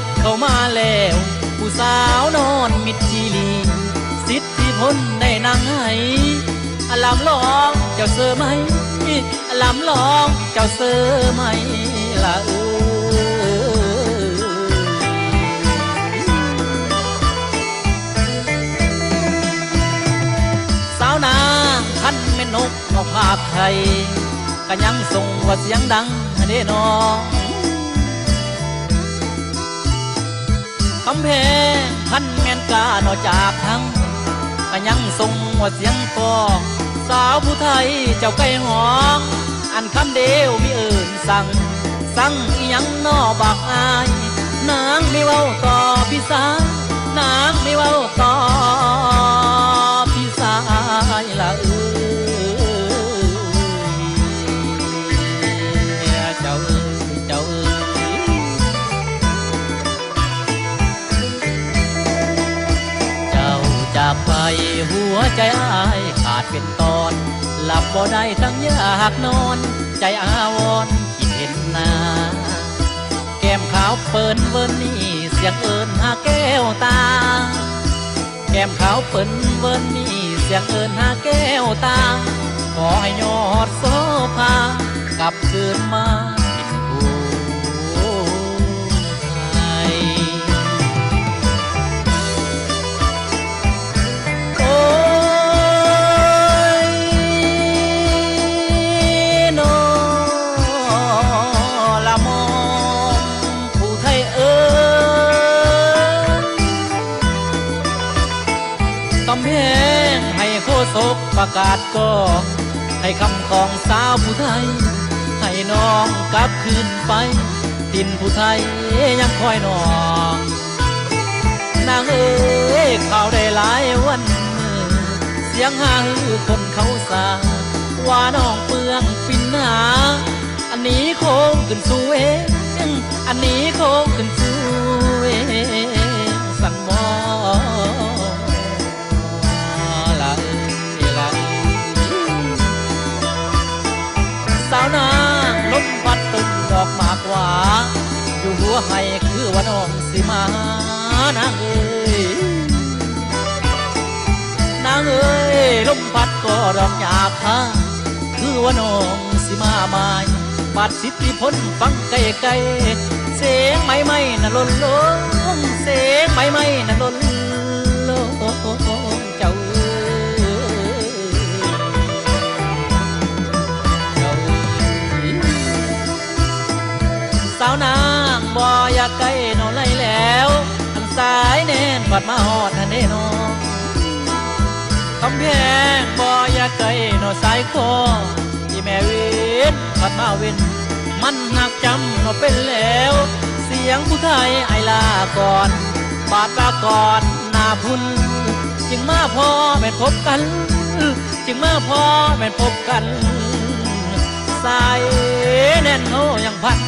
กเข้ามาแล้วผู้สาวนอนมิดจีลีสิทธิพลได้นางให้ลำลองเจ้าเสือไหมลำลองเจ้าเสือไหมละสาวนางคันแม่นกเอาภาพไทยก็ยังส่งว่าเสียงดังเด้น้องคำเพงคันแม่นกานอจากทั้งก็ยังส่งว่าเสียงกองสาวผู้ไทยเจ้าไก่หองอันคำเดียวมีเอิ่นสั่งอีหยังนอบากอายนางไม่เว้าต่อพี่สาวนางไม่เว้าต่อพี่สายละเจ้าจากไปหัวใจอ้ายขาดเป็นตอนหลับบ่ได้ทั้งอยากนอนใจอาวรคิดเห็นหน้าแก้มขาวเปิ้นเวิร์นนี่เสียงเอิญหาแก้วตาแก้มขาวเปิ้นเวิร์นนี่เสียงเอิญหาแก้วตาขอให้ยอดโซภากลับคืนมาคำเพลงให้โคศกประกาศก็ให้คำของสาวผู้ไทยให้น้องกลับคืนไปดินผู้ไทยยังคอยน้องนางเอ๋ยข่าวได้หลายวันมือเสียงหาฮือคนเขาสาว่าน้องเปลืองปินหาอันนี้โค้งขึ้นสู่เองอันนี้โค้งขึ้นสู่เองสั่นมอสาวนางลมพัดต้นดอกหมากหวาอยู่หัวให้คือว่าน้องสิมานางเอ้ยนางเอ้ยลมพัดก็ดอกหยาบค่ะคือว่าน้องสิมาใหม่บาดสิทธิพลฟังไกลไกลเสียงไม้ไม้น่ะล้นล้นเสียงไม้ไม้น่ะล้นล้นเจ้าสาวนางบ่อยากไกลนอนไล่แล้วอันสายแน่นปัดมาหอดทันเด้นอคำแพงบ่อยากไกลนอนสายคอที่แม่เว้นปัดมาเว้นมันหักจำนอเป็นแล้วเสียงผู้ไทยไอลาก่อนบาดปาก่อนหน้าพุ่นจึงมาพอแม่นพบกันจึงมาพอแม่นพบกันสายแน่นโหยังพัน